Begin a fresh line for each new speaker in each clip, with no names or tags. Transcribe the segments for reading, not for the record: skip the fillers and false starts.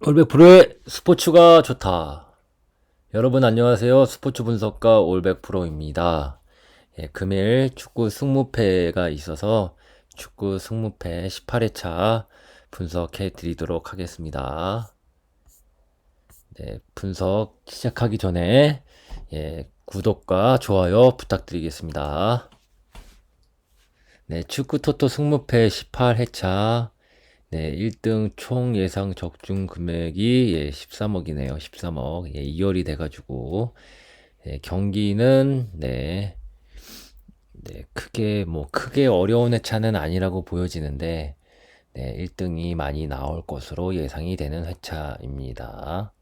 올백 프로의 스포츠가 좋다. 여러분 안녕하세요. 스포츠 분석가 올백 프로입니다. 금일 축구 승무패가 있어서 축구 승무패 18회차 분석해 드리도록 하겠습니다. 네, 분석 시작하기 전에 구독과 좋아요 부탁드리겠습니다. 네, 축구 토토 승무패 18회차 네, 1등 총 예상 적중 금액이 13억이네요. 13억. 2월이 돼가지고 경기는 크게 어려운 회차는 아니라고 보여지는데 1등이 많이 나올 것으로 예상이 되는 회차입니다.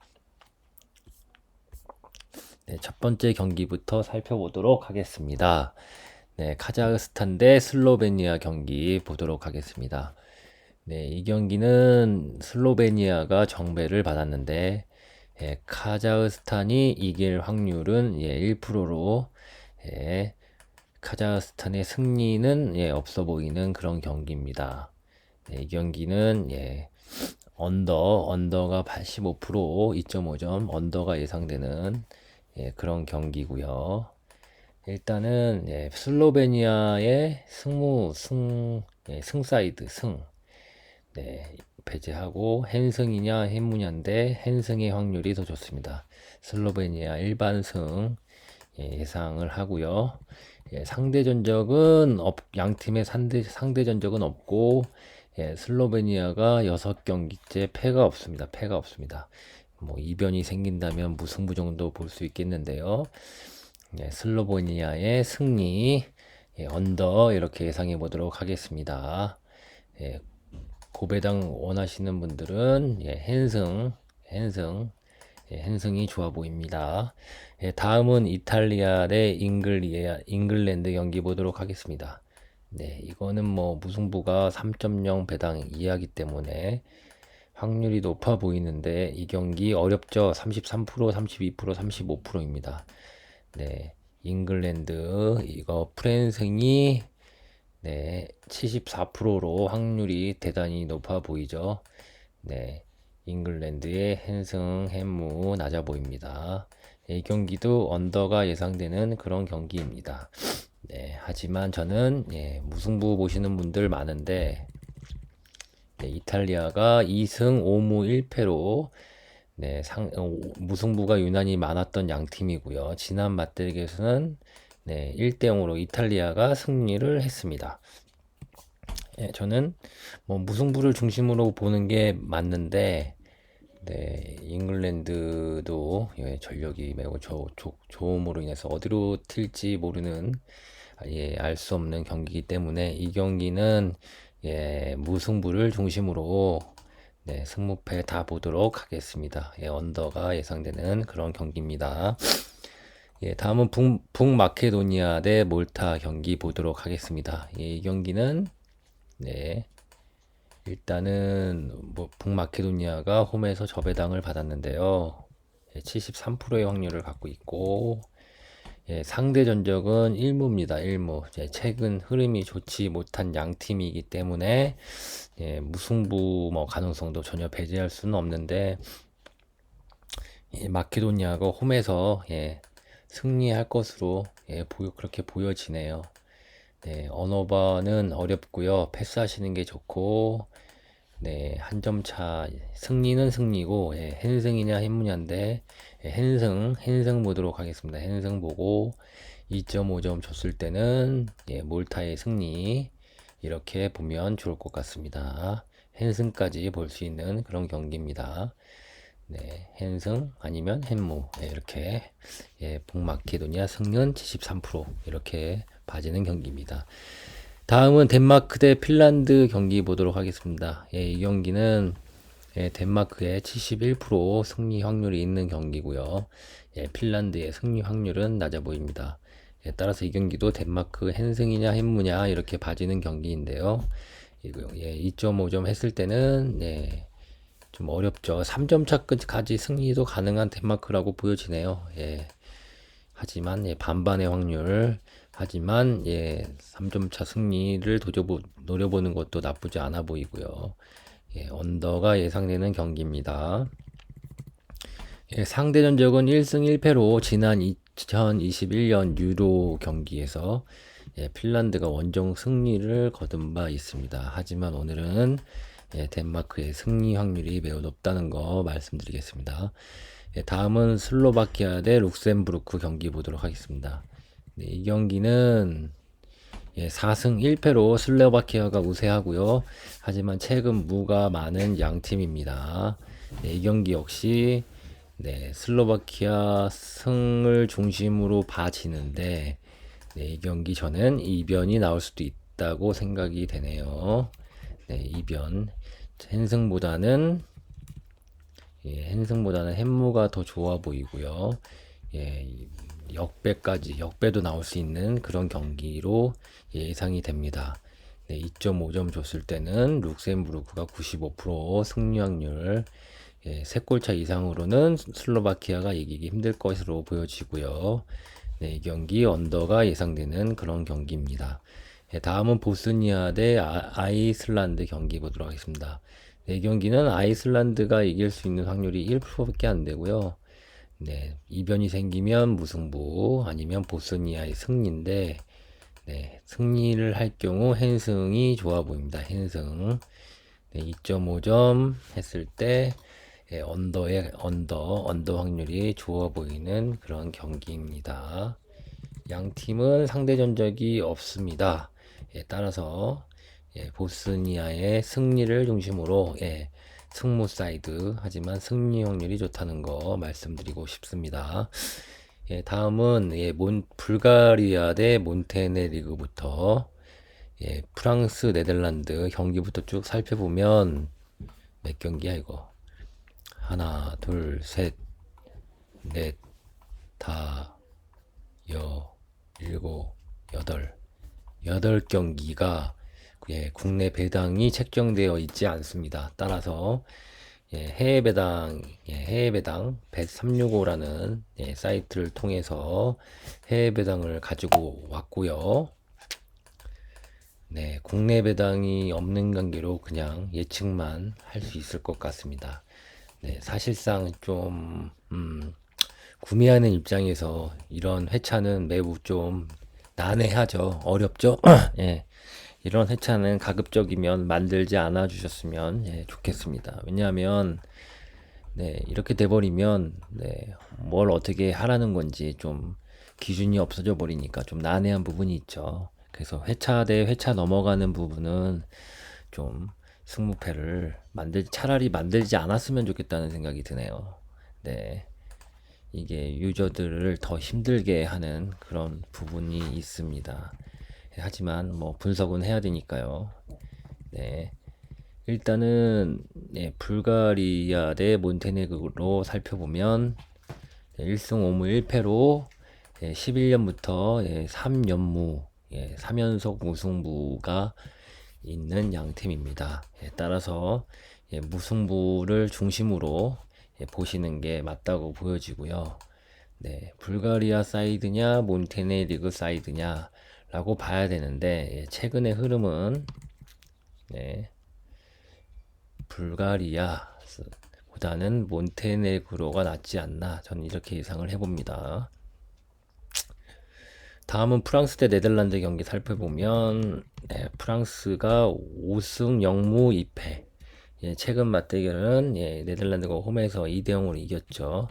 첫 번째 경기부터 살펴보도록 하겠습니다. 카자흐스탄 대 슬로베니아 경기 보도록 하겠습니다. 이 경기는 슬로베니아가 정배를 받았는데 카자흐스탄이 이길 확률은 1%로 카자흐스탄의 승리는 없어 보이는 그런 경기입니다. 이 경기는 언더가 85%, 2.5점 언더가 예상되는 그런 경기고요. 일단은 슬로베니아의 승사이드 승 배제하고 헨승이냐 헨무냐인데 헨승의 확률이 더 좋습니다. 슬로베니아 일반승 예상을 하고요. 상대 전적은 양 팀의 상대 전적은 없고 슬로베니아가 6경기째 패가 없습니다. 패가 없습니다. 뭐 이변이 생긴다면 무승부 정도 볼 수 있겠는데요. 슬로베니아의 승리 언더 이렇게 예상해 보도록 하겠습니다. 고배당 원하시는 분들은 헨승이 좋아 보입니다. 다음은 이탈리아 대 잉글랜드 경기 보도록 하겠습니다. 이거는 뭐 무승부가 3.0 배당 이하기 때문에 확률이 높아 보이는데 이 경기 어렵죠. 33%, 32%, 35%입니다. 잉글랜드 이거 프랜승이 74%로 확률이 대단히 높아 보이죠. 잉글랜드의 헨승, 헨무 낮아 보입니다. 이 경기도 언더가 예상되는 그런 경기입니다. 하지만 저는 무승부 보시는 분들 많은데 이탈리아가 2승 5무 1패로 무승부가 유난히 많았던 양 팀이고요. 지난 맞대결에서는 1대 0으로 이탈리아가 승리를 했습니다. 저는 뭐 무승부를 중심으로 보는 게 맞는데 잉글랜드도 전력이 매우 좋음으로 인해서 어디로 튈지 모르는 알 수 없는 경기이기 때문에 이 경기는 무승부를 중심으로 승무패 다 보도록 하겠습니다. 언더가 예상되는 그런 경기입니다. 다음은 북마케도니아 대 몰타 경기 보도록 하겠습니다. 이 경기는 일단은 뭐 북마케도니아가 홈에서 저배당을 받았는데요. 73%의 확률을 갖고 있고 상대 전적은 1무입니다. 1무. 최근 흐름이 좋지 못한 양 팀이기 때문에 무승부 뭐 가능성도 전혀 배제할 수는 없는데 마케도니아가 홈에서 승리할 것으로 그렇게 보여지네요. 언어바는 어렵고요. 패스하시는 게 좋고 한 점 차 승리는 승리고 헨승이냐 헨무냐인데 헨승 보도록 하겠습니다. 헨승 보고 2.5점 줬을 때는 몰타의 승리 이렇게 보면 좋을 것 같습니다. 헨승까지 볼 수 있는 그런 경기입니다. 헨승 아니면 헨무 이렇게 북마케도니아 승률 73% 이렇게 봐지는 경기입니다. 다음은 덴마크 대 핀란드 경기 보도록 하겠습니다. 이 경기는 덴마크의 71% 승리 확률이 있는 경기고요. 핀란드의 승리 확률은 낮아 보입니다. 따라서 이 경기도 덴마크 헨승이냐 헨무냐 이렇게 봐지는 경기인데요. 2.5점 했을 때는 좀 어렵죠. 3점 차까지 승리도 가능한 덴마크라고 보여지네요. 하지만 반반의 확률 하지만 3점 차 승리를 노려보는 것도 나쁘지 않아 보이고요. 언더가 예상되는 경기입니다. 상대 전적은 1승 1패로 지난 2021년 유로 경기에서 핀란드가 원정 승리를 거둔 바 있습니다. 하지만 오늘은 덴마크의 승리 확률이 매우 높다는 거 말씀드리겠습니다. 다음은 슬로바키아 대 룩셈부르크 경기 보도록 하겠습니다. 이 경기는 4승 1패로 슬로바키아가 우세하고요. 하지만 최근 무가 많은 양 팀입니다. 이 경기 역시 슬로바키아 승을 중심으로 봐지는데 이 경기 저는 이변이 나올 수도 있다고 생각이 되네요. 이변. 헨승보다는 헨승보다는 헨무가 더 좋아 보이고요. 역배도 나올 수 있는 그런 경기로 예상이 됩니다. 2.5점 줬을 때는 룩셈부르크가 95% 승리 확률, 3골차 이상으로는 슬로바키아가 이기기 힘들 것으로 보여지고요. 이 경기 언더가 예상되는 그런 경기입니다. 다음은 보스니아 대 아이슬란드 경기 보도록 하겠습니다. 이 경기는 아이슬란드가 이길 수 있는 확률이 1%밖에 안 되고요. 이변이 생기면 무승부 아니면 보스니아의 승리인데 승리를 할 경우 헨승이 좋아 보입니다. 헨승 2.5점 했을 때 언더 확률이 좋아 보이는 그런 경기입니다. 양 팀은 상대 전적이 없습니다. 따라서 보스니아의 승리를 중심으로 승무 사이드 하지만 승리 확률이 좋다는 거 말씀드리고 싶습니다. 다음은 불가리아 대 몬테네리그부터 프랑스 네덜란드 경기부터 쭉 살펴보면 몇 경기야 이거? 하나, 둘, 셋, 넷, 다, 일곱, 여덟 경기가 국내 배당이 책정되어 있지 않습니다. 따라서 해외 배당 bet365라는 사이트를 통해서 해외 배당을 가지고 왔고요. 국내 배당이 없는 관계로 그냥 예측만 할 수 있을 것 같습니다. 사실상 좀 구매하는 입장에서 이런 회차는 매우 좀 난해하죠. 어렵죠. 이런 회차는 가급적이면 만들지 않아 주셨으면 좋겠습니다. 왜냐하면 이렇게 돼버리면 뭘 어떻게 하라는 건지 좀 기준이 없어져 버리니까 좀 난해한 부분이 있죠. 그래서 회차 대 회차 넘어가는 부분은 좀 승무패를 차라리 만들지 않았으면 좋겠다는 생각이 드네요. 이게 유저들을 더 힘들게 하는 그런 부분이 있습니다. 하지만 뭐 분석은 해야 되니까요. 일단은 불가리아 대 몬테네그로 살펴보면 1승 5무 1패로 11년부터 3연무 3연속 무승부가 있는 양팀입니다. 따라서 무승부를 중심으로 보시는 게 맞다고 보여지고요. 불가리아 사이드냐 몬테네리그 사이드냐 라고 봐야 되는데 최근의 흐름은 불가리아 보다는 몬테네그로가 낫지 않나 저는 이렇게 예상을 해봅니다. 다음은 프랑스 대 네덜란드 경기 살펴보면 프랑스가 5승 0무 2패 최근 맞대결은 네덜란드가 홈에서 2대0으로 이겼죠.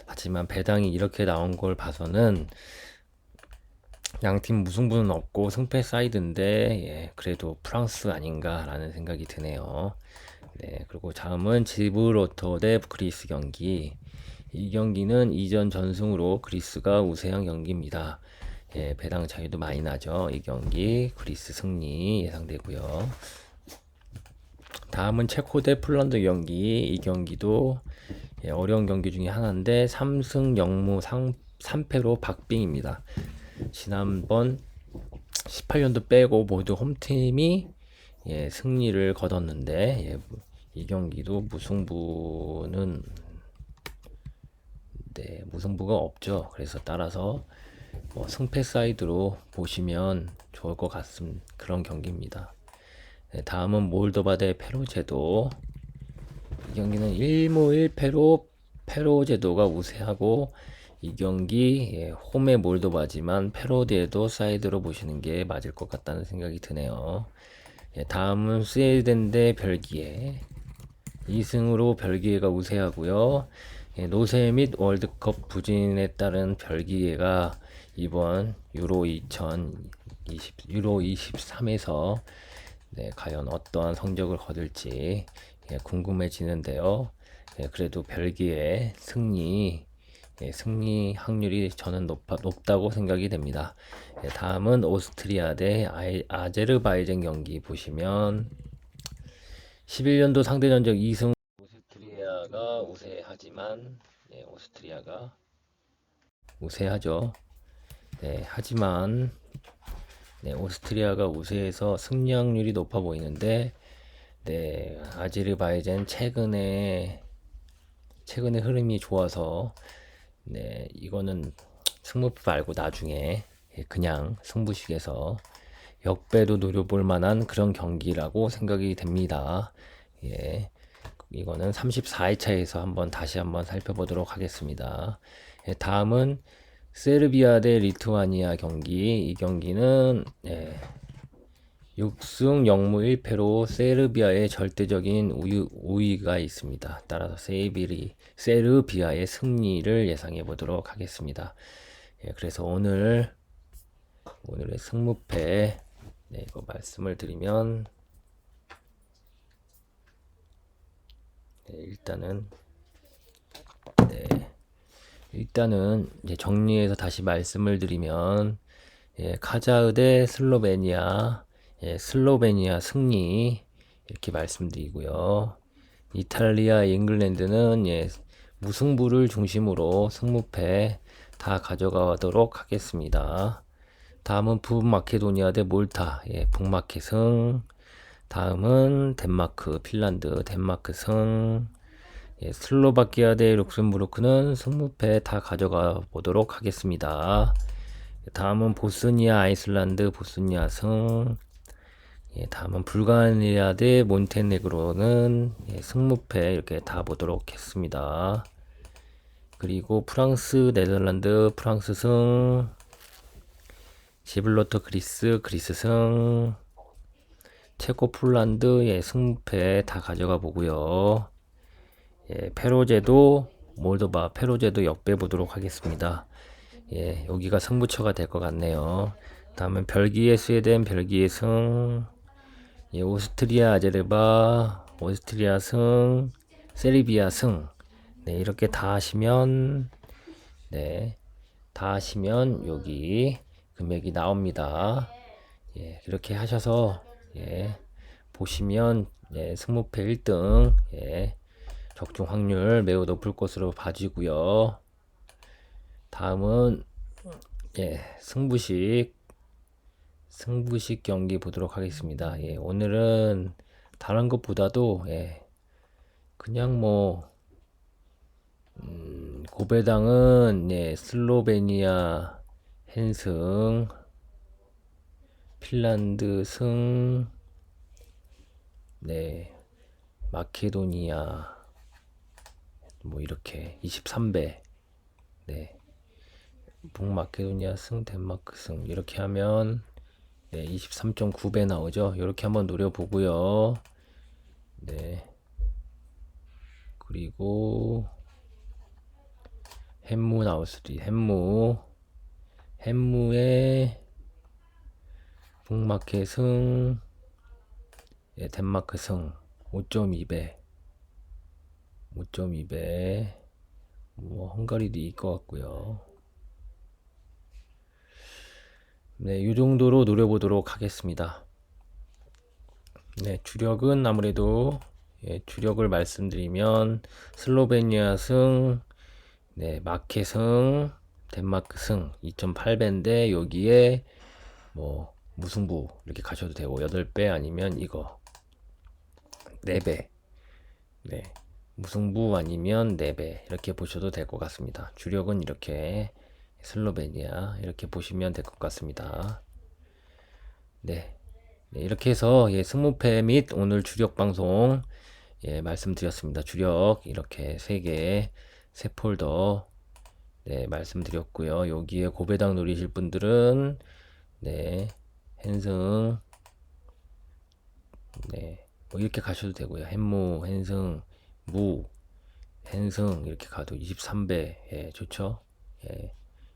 하지만 배당이 이렇게 나온 걸 봐서는 양팀 무승부는 없고 승패 사이드인데 그래도 프랑스 아닌가라는 생각이 드네요. 그리고 다음은 지브로터 대 그리스 경기. 이 경기는 이전 전승으로 그리스가 우세한 경기입니다. 배당 차이도 많이 나죠. 이 경기 그리스 승리 예상되고요. 다음은 체코 대 폴란드 경기. 이 경기도 어려운 경기 중에 하나인데 3승 0무 3패로 박빙입니다. 지난번 18년도 빼고 모두 홈팀이 승리를 거뒀는데 이 경기도 무승부가 없죠. 그래서 따라서 승패 사이드로 보시면 좋을 것 같은 그런 경기입니다. 네, 다음은 몰도바 대 페루 제도. 이 경기는 1무 1패로 페루 제도가 우세하고, 이 경기 홈의 몰도바지만 페로디에도 사이드로 보시는 게 맞을 것 같다는 생각이 드네요. 다음은 스웨덴 대 벨기에. 2승으로 벨기에가 우세하고요. 노세 및 월드컵 부진에 따른 벨기에가 이번 유로 23에서 과연 어떠한 성적을 거둘지 궁금해지는데요. 그래도 벨기에 승리 확률이 저는 높다고 생각이 됩니다. 다음은 오스트리아 대 아제르바이잔 경기 보시면 11년도 상대전적 2승 오스트리아가 우세하지만 오스트리아가 우세하죠. 하지만 오스트리아가 우세해서 승리 확률이 높아 보이는데 아제르바이잔 최근에 흐름이 좋아서 이거는 승부표 말고 나중에 그냥 승부식에서 역배도 노려볼 만한 그런 경기라고 생각이 됩니다. 이거는 34회차에서 다시 한번 살펴보도록 하겠습니다. 다음은 세르비아 대 리투아니아 경기. 이 경기는 6승 0무 1패로 세르비아의 절대적인 우위가 있습니다. 따라서 세르비아의 승리를 예상해 보도록 하겠습니다. 그래서 오늘의 승무패 이거 말씀을 드리면 일단은 이제 정리해서 다시 말씀을 드리면 카자흐 대 슬로베니아 슬로베니아 승리 이렇게 말씀드리고요. 이탈리아 잉글랜드는 무승부를 중심으로 승무패 다 가져가도록 하겠습니다. 다음은 북마케도니아 대 몰타 북마케 승. 다음은 덴마크 핀란드 덴마크 승. 슬로바키아 대 룩셈부르크는 승무패 다 가져가 보도록 하겠습니다. 다음은 보스니아 아이슬란드 보스니아 승. 다음은 불가리아 대 몬테네그로는 승무패 이렇게 다 보도록 했습니다. 그리고 프랑스 네덜란드 프랑스 승. 지블로터 그리스 승. 체코 폴란드 승무패 다 가져가 보고요. 페로제도 몰도바 페로제도 역배 보도록 하겠습니다. 여기가 승부처가 될 것 같네요. 다음은 벨기에 스웨덴 벨기에 승. 오스트리아 아제르바 오스트리아 승. 세르비아 승. 이렇게 다 하시면 여기 금액이 나옵니다. 이렇게 하셔서 보시면 승무패 1등 적중 확률 매우 높을 것으로 봐지고요. 다음은 승부식 경기 보도록 하겠습니다. 오늘은 다른 것보다도 그냥 고배당은 슬로베니아 헨승 핀란드 승 마케도니아 이렇게 23배 북마케도니아 승 덴마크 승 이렇게 하면 23.9배 나오죠. 이렇게 한번 노려보고요. 그리고 햄무 나올 수도 햄무에 북마케 승 덴마크 승 5.2배 헝가리도 이길 것 같고요. 이 정도로 노려보도록 하겠습니다. 주력은 아무래도 주력을 말씀드리면 슬로베니아 승, 마케 승, 덴마크 승 2.8배인데 여기에 무승부 이렇게 가셔도 되고 8배 아니면 이거 4배 무승부 아니면 4배 이렇게 보셔도 될 것 같습니다. 주력은 이렇게 슬로베니아 이렇게 보시면 될 것 같습니다. 네, 이렇게 해서 예, 승무패 및 오늘 주력 방송 예, 말씀드렸습니다. 주력 이렇게 3개, 3폴더 네, 말씀드렸고요. 여기에 고배당 노리실 분들은 네, 헨승 네, 뭐 이렇게 가셔도 되고요. 헨무, 헨승, 무, 헨승 이렇게 가도 23배 예, 좋죠. 예,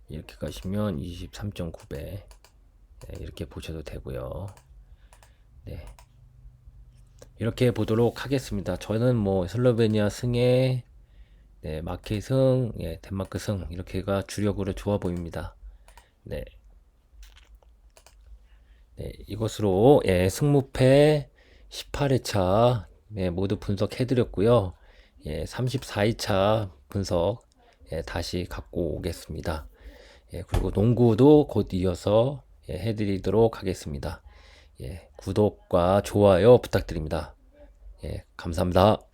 이렇게 가시면 23.9배 네, 이렇게 보셔도 되고요. 네, 이렇게 보도록 하겠습니다. 저는 뭐 슬로베니아 승에 네, 마케 승, 예, 덴마크 승 이렇게가 주력으로 좋아 보입니다. 네, 네, 이것으로 예, 승무패 18회차 예, 모두 분석해드렸고요. 예, 34회차 분석 예, 다시 갖고 오겠습니다. 예, 그리고 농구도 곧 이어서 예, 해드리도록 하겠습니다. 예, 구독과 좋아요 부탁드립니다. 예, 감사합니다.